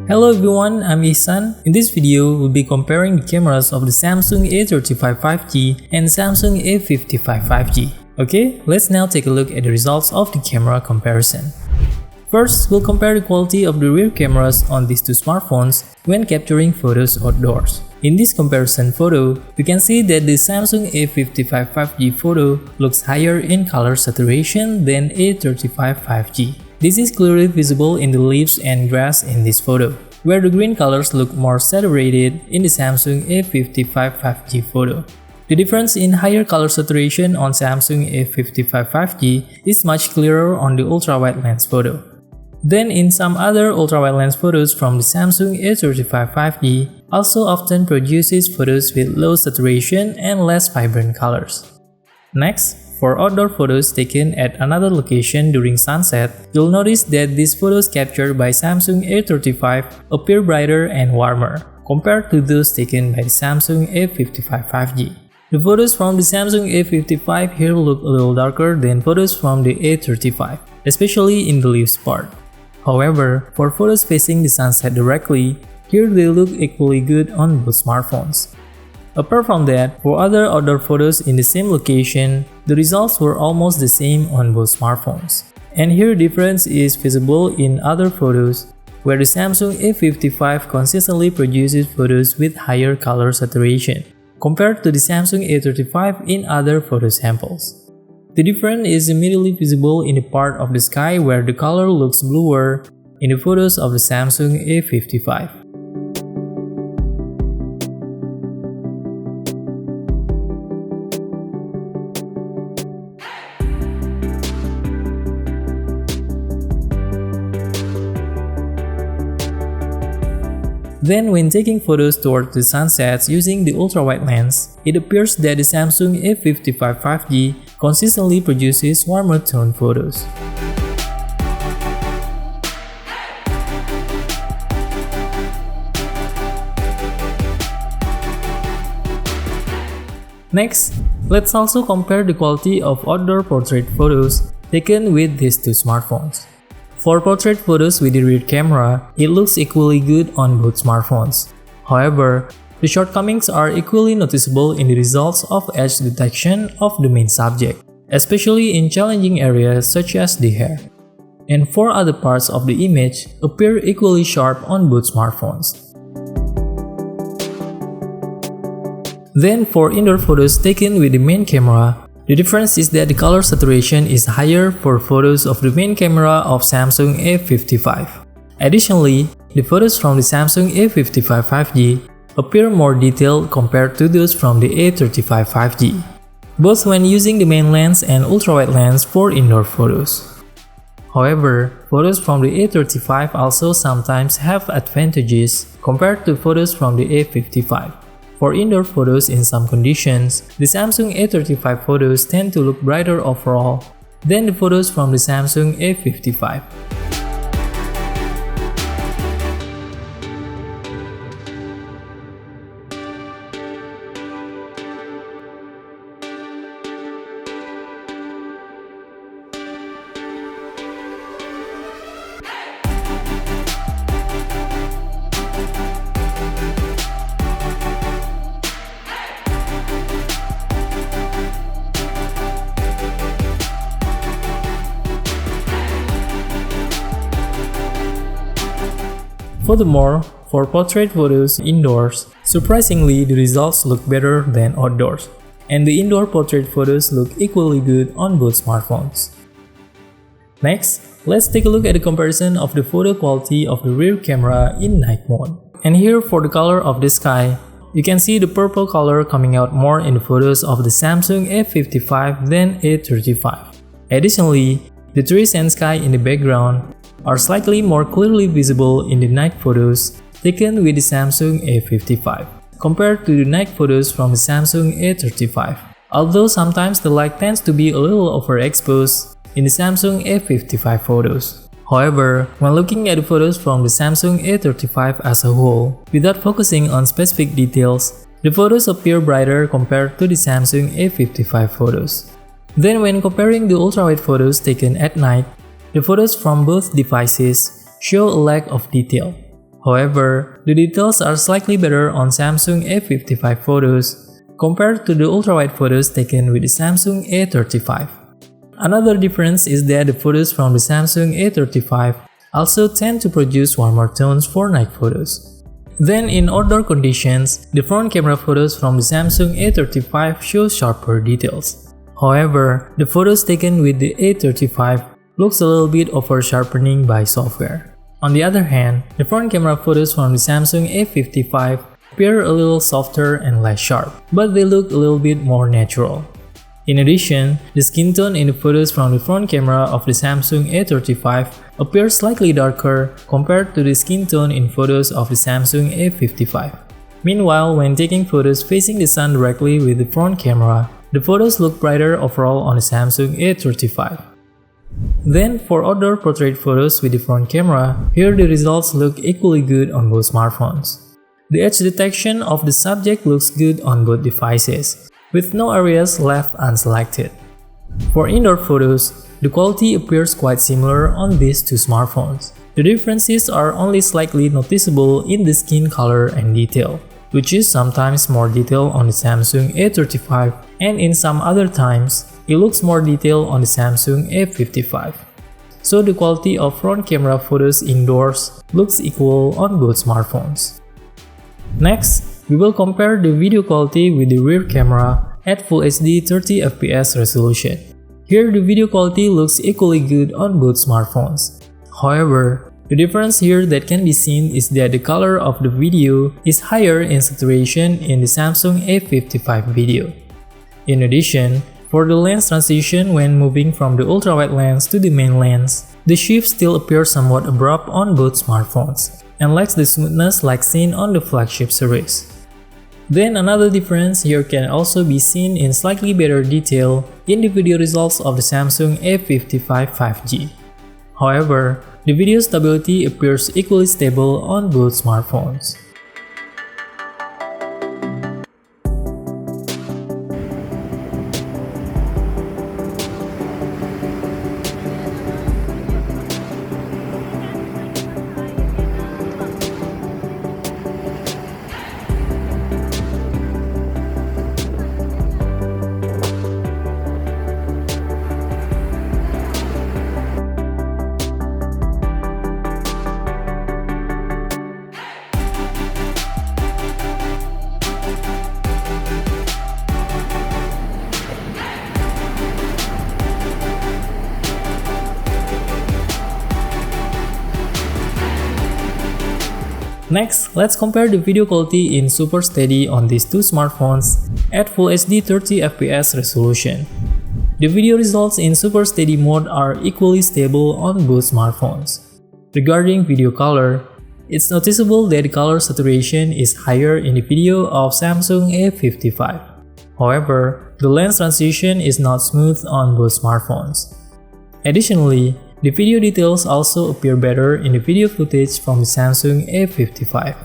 Hello everyone, I'm Ihsan. In this video, we'll be comparing the cameras of the Samsung A35 5G and Samsung A55 5G. Okay, let's now take a look at the results of the camera comparison. First, we'll compare the quality of the rear cameras on these two smartphones when capturing photos outdoors. In this comparison photo, we can see that the Samsung A55 5G photo looks higher in color saturation than A35 5G. This is clearly visible in the leaves and grass in this photo, where the green colors look more saturated in the Samsung A55 5G photo. The difference in higher color saturation on Samsung A55 5G is much clearer on the ultra-wide lens photo. Then in some other ultra-wide lens photos from the Samsung A35 5G also often produces photos with low saturation and less vibrant colors. Next, for outdoor photos taken at another location during sunset, you'll notice that these photos captured by Samsung A35 appear brighter and warmer compared to those taken by the Samsung A55 5G. The photos from the Samsung A55 here look a little darker than photos from the A35, especially in the leaves part. However, for photos facing the sunset directly, here they look equally good on both smartphones. Apart from that, for other outdoor photos in the same location, the results were almost the same on both smartphones. And here the difference is visible in other photos, where the Samsung A55 consistently produces photos with higher color saturation, compared to the Samsung A35 in other photo samples. The difference is immediately visible in the part of the sky where the color looks bluer in the photos of the Samsung A55. Then when taking photos towards the sunsets using the ultra-wide lens, it appears that the Samsung A55 5G consistently produces warmer tone photos. Next, let's also compare the quality of outdoor portrait photos taken with these two smartphones. For portrait photos with the rear camera, it looks equally good on both smartphones. However, the shortcomings are equally noticeable in the results of edge detection of the main subject, especially in challenging areas such as the hair. And 4 other parts of the image appear equally sharp on both smartphones. Then for indoor photos taken with the main camera, the difference is that the color saturation is higher for photos of the main camera of Samsung A55. Additionally, the photos from the Samsung A55 5G appear more detailed compared to those from the A35 5G, both when using the main lens and ultra-wide lens for indoor photos. However, photos from the A35 also sometimes have advantages compared to photos from the A55. For indoor photos in some conditions, the Samsung A35 photos tend to look brighter overall than the photos from the Samsung A55. Furthermore, for portrait photos indoors, surprisingly the results look better than outdoors, and the indoor portrait photos look equally good on both smartphones. Next, let's take a look at the comparison of the photo quality of the rear camera in night mode. And here for the color of the sky, you can see the purple color coming out more in the photos of the Samsung A55 than A35. Additionally, the trees and sky in the background are slightly more clearly visible in the night photos taken with the Samsung A55 compared to the night photos from the Samsung A35, although sometimes the light tends to be a little overexposed in the Samsung A55 photos. However, when looking at the photos from the Samsung A35 as a whole, without focusing on specific details, the photos appear brighter compared to the Samsung A55 photos. Then when comparing the ultrawide photos taken at night, the photos from both devices show a lack of detail. However, the details are slightly better on Samsung A55 photos compared to the ultrawide photos taken with the Samsung A35. Another difference is that the photos from the Samsung A35 also tend to produce warmer tones for night photos. Then in outdoor conditions, the front camera photos from the Samsung A35 show sharper details. However, the photos taken with the A35 looks a little bit over-sharpening by software. On the other hand, the front camera photos from the Samsung A55 appear a little softer and less sharp, but they look a little bit more natural. In addition, the skin tone in the photos from the front camera of the Samsung A35 appears slightly darker compared to the skin tone in photos of the Samsung A55. Meanwhile, when taking photos facing the sun directly with the front camera, the photos look brighter overall on the Samsung A35. Then, for outdoor portrait photos with the front camera, here the results look equally good on both smartphones. The edge detection of the subject looks good on both devices, with no areas left unselected. For indoor photos, the quality appears quite similar on these two smartphones. The differences are only slightly noticeable in the skin color and detail, which is sometimes more detailed on the Samsung A35 and in some other times, it looks more detailed on the Samsung A55. So the quality of front camera photos indoors looks equal on both smartphones. Next, we will compare the video quality with the rear camera at Full HD 30fps resolution. Here the video quality looks equally good on both smartphones. However, the difference here that can be seen is that the color of the video is higher in saturation in the Samsung A55 video. In addition, for the lens transition when moving from the ultrawide lens to the main lens, the shift still appears somewhat abrupt on both smartphones and lacks the smoothness like seen on the flagship series. Then another difference here can also be seen in slightly better detail in the video results of the Samsung A55 5G. However, the video stability appears equally stable on both smartphones. Next, let's compare the video quality in Super Steady on these two smartphones at Full HD 30fps resolution. The video results in Super Steady mode are equally stable on both smartphones. Regarding video color, it's noticeable that the color saturation is higher in the video of Samsung A55. However, the lens transition is not smooth on both smartphones. Additionally, the video details also appear better in the video footage from the Samsung A55.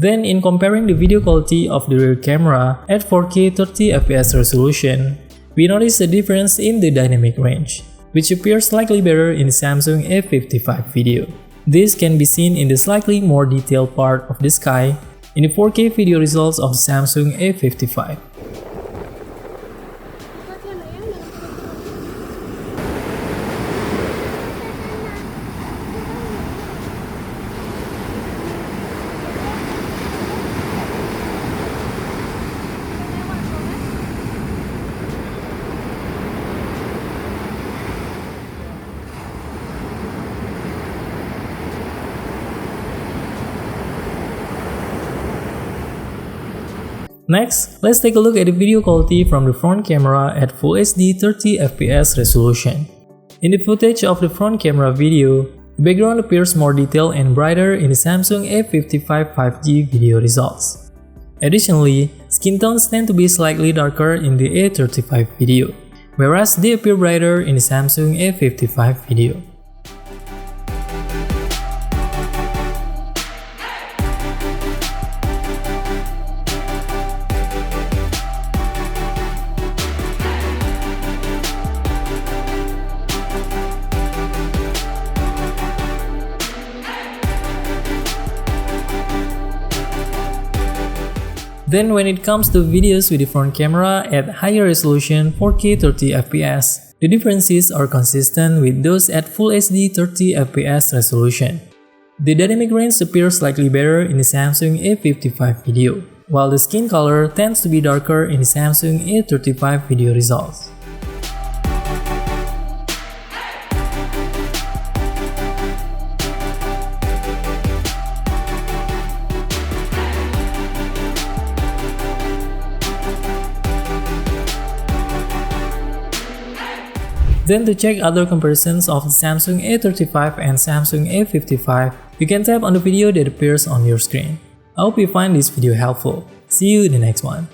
Then in comparing the video quality of the rear camera at 4K 30fps resolution, we notice a difference in the dynamic range, which appears slightly better in the Samsung A55 video. This can be seen in the slightly more detailed part of the sky in the 4K video results of the Samsung A55. Next, let's take a look at the video quality from the front camera at Full HD 30fps resolution. In the footage of the front camera video, the background appears more detailed and brighter in the Samsung A55 5G video results. Additionally, skin tones tend to be slightly darker in the A35 video, whereas they appear brighter in the Samsung A55 video. Then when it comes to videos with the front camera at higher resolution 4K 30fps, the differences are consistent with those at Full HD 30fps resolution. The dynamic range appears slightly better in the Samsung A55 video, while the skin color tends to be darker in the Samsung A35 video results. Then to check other comparisons of the Samsung A35 and Samsung A55, you can tap on the video that appears on your screen. I hope you find this video helpful. See you in the next one.